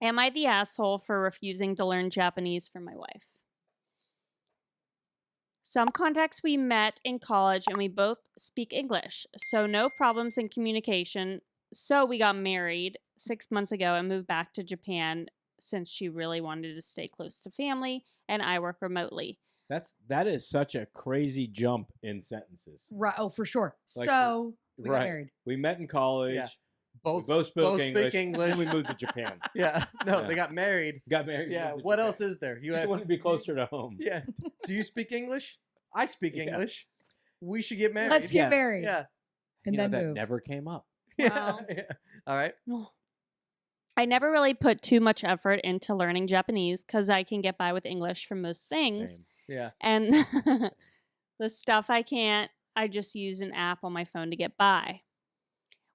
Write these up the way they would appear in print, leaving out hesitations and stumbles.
Am I the asshole for refusing to learn Japanese for my wife? Some contacts we met in college and we both speak English, so no problems in communication. So we got married 6 months ago and moved back to Japan since she really wanted to stay close to family and I work remotely. That is such a crazy jump in sentences. Right. Oh, for sure. Like, So we got married. We met in college. Yeah. We both spoke English. English. And we moved to Japan. Yeah. No, Yeah. they got married. Got married. Yeah. moved to What Japan. else is there? You want to be closer to home. Yeah. Do you speak English? I speak Yeah. English. We should get married. Let's get Yeah. married. Yeah. And You know, then that move. never came up. Wow. Yeah. All right. I never really put too much effort into learning Japanese because I can get by with English for most things. Same. Yeah. And the stuff I can't, I just use an app on my phone to get by.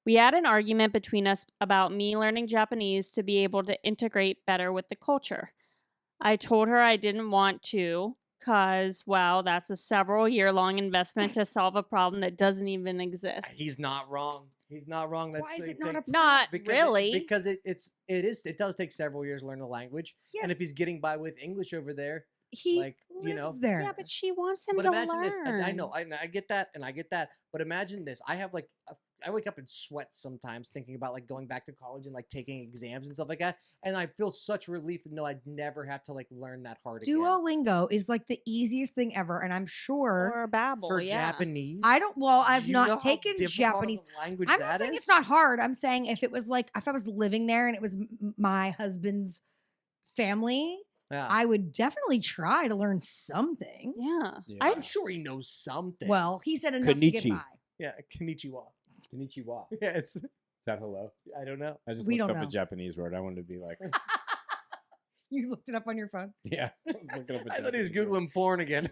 We had an argument between us about me learning Japanese to be able to integrate better with the culture. I told her I didn't want to because, well, that's a several-year-long investment to solve a problem that doesn't even exist. He's not wrong. He's not wrong. That's Why is the it not thing. a Not Because really. it does take several years to learn the language. Yeah. And if he's getting by with English over there, He like, you know. lives there. Yeah, but she wants him but to imagine learn. this. And I know, I get that, and I get that. But imagine this. I have like, I wake up in sweats sometimes thinking about like going back to college and like taking exams and stuff like that. And I feel such relief to know I'd never have to like learn that hard again. Duolingo is like the easiest thing ever, and I'm sure Or Babel, For yeah. Japanese. I've You know not how taken difficult of Japanese. a language I'm not that saying is? it's not hard. I'm saying if it was like if I was living there and it was my husband's family, Yeah. I would definitely try to learn something. Yeah. Yeah. I'm sure he knows something. Well, he said enough to get Konnichi. by. yeah, konnichiwa. Konnichiwa. Is Yeah, it's. that hello? I don't know. I just We looked don't up know. a Japanese word. I wanted to be like, You looked it up on your phone. yeah. I was looking up a I thought he was Japanese word. googling porn again.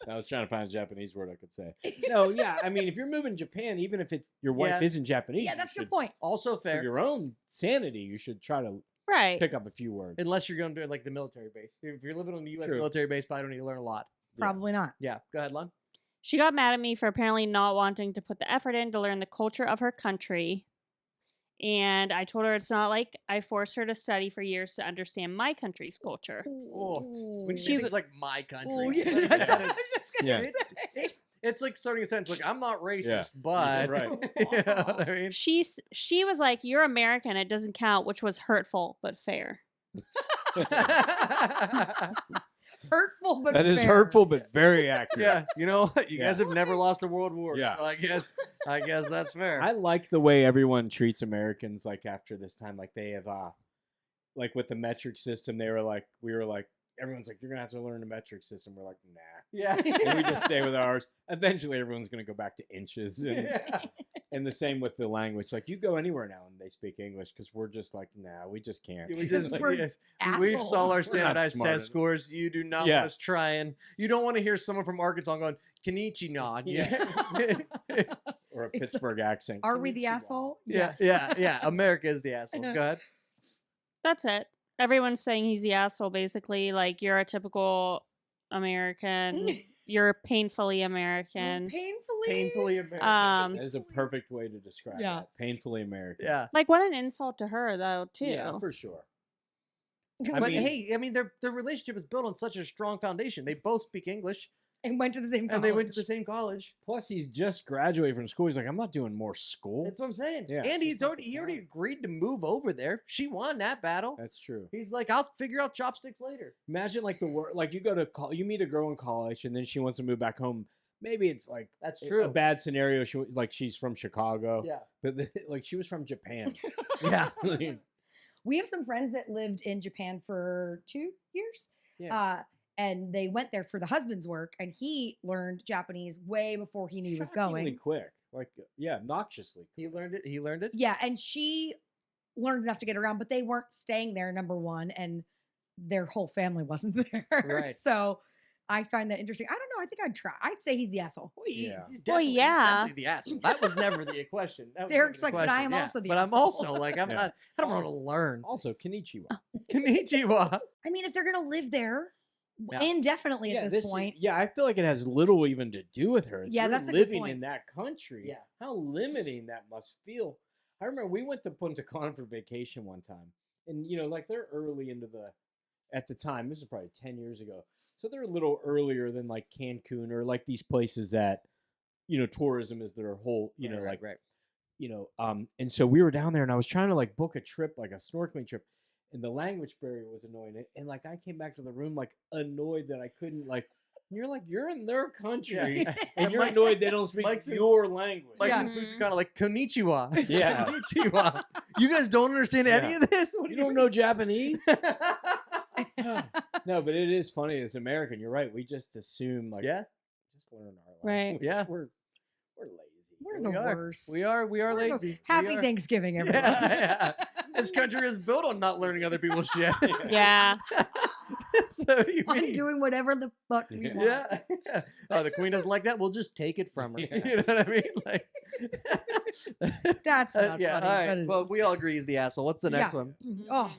I was trying to find a Japanese word I could say. No, yeah. I mean, if you're moving to Japan, even if it's your wife Yeah. isn't Japanese, Yeah, you that's a good should- point. Also For fair, your own sanity, you should try to Right. pick up a few words. unless you're going to do it like the military base. If you're living on the U.S. True. military base, probably don't need to learn a lot. Yeah. Probably not. Yeah, go ahead, Lon. She got mad at me for apparently not wanting to put the effort in to learn the culture of her country. And I told her it's not like I forced her to study for years to understand my country's culture. Oh, when you She say things was- like my country, Oh, yeah, like, that's that what I is- was just gonna Yeah. say. it's like starting a sentence like I'm not racist, Yeah, but right. you know what I mean? She was like, "You're American. It doesn't count," which was hurtful but fair. Hurtful, but That is fair. hurtful, but very accurate. Yeah, you know what? You Yeah. guys have never lost a world war. Yeah. So I guess that's fair. I like the way everyone treats Americans. Like after this time, like they have, like with the metric system, we were like, everyone's like, you're gonna have to learn the metric system. We're like, nah. yeah. And we just stay with ours. Eventually, everyone's gonna go back to inches, and, Yeah. and the same with the language. Like you go anywhere now and they speak English because we're just like, nah, we just can't. We Because just we're yes, we assholes. saw our We're not standardized smart test enough. scores. You do not Yeah. want us trying. You don't want to hear someone from Arkansas going Kenichi nod. Or a It's- Pittsburgh accent. Are we the Konnichiwa. asshole? Yeah, Yes. yeah. America is the asshole. know. Go ahead. That's it. Everyone's saying he's the asshole, basically. Like, you're a typical American. You're painfully American. Painfully. Painfully American. That is a perfect way to describe Yeah. that. Painfully American. yeah. Like, what an insult to her, though, too. Yeah, for sure. I But mean- hey, I mean, their relationship is built on such a strong foundation. They both speak English, And went to the same college. and they went to the same college. Plus, he's just graduated from school. He's like, I'm not doing more school. That's what I'm saying. Yeah, And it's just not the he already time. agreed to move over there. She won that battle. That's true. He's like, I'll figure out chopsticks later. Imagine like the word, like you go to you meet a girl in college, and then she wants to move back home. Maybe it's like That's a true. bad scenario. She's from Chicago, Yeah. but like she was from Japan. Yeah. We have some friends that lived in Japan for 2 years. Yeah. And they went there for the husband's work, and he learned Japanese way before he knew he was Shockingly going. quick, like yeah, obnoxiously. He learned it. He learned it. Yeah, and she learned enough to get around, but they weren't staying there, number one, and their whole family wasn't there. Right. So I find that interesting. I don't know. I think I'd try. I'd say he's the asshole. Well, Yeah. he's Well, he's yeah. definitely the asshole. That was never the question. That was Derek's never the like, but I question. am also the But I'm asshole. also like, I'm Yeah. not. I don't want to learn. Also, Konnichiwa. Konnichiwa. I mean, if they're gonna live there Yeah. indefinitely at this point, Yeah, I feel like it has little even to do with her. If Yeah, you're that's a good living point. in that country. Yeah. How limiting that must feel. I remember we went to Punta Cana for vacation one time, and like they're early into at the time. This is probably 10 years ago, so they're a little earlier than like Cancun or like these places that tourism is their whole right. And so we were down there, and I was trying to like book a trip, like a snorkeling trip, and the language barrier was annoying. And like I came back to the room like annoyed that I couldn't like. You're like, you're in their country, and you're annoyed they don't speak your language. Mike's in Boots kind of like konnichiwa. Yeah. Konnichiwa. You guys don't understand any of this? What You do don't know Japanese? No, but it is funny as American. You're right. We just assume like, just learn our language. Right. Yeah. We're lazy. We're the worst. We are We're the- lazy. Happy Thanksgiving, everyone. Yeah. This country is built on not learning other people's shit. Yeah. So what do you I'm mean? doing whatever the fuck we want. Yeah. Oh, the queen doesn't like that. We'll just take it from her. Yeah. You know what I mean? Like, That's not yeah. funny. All right. but it Well, is. we all agree he's the asshole. What's the next Yeah. one? Oh,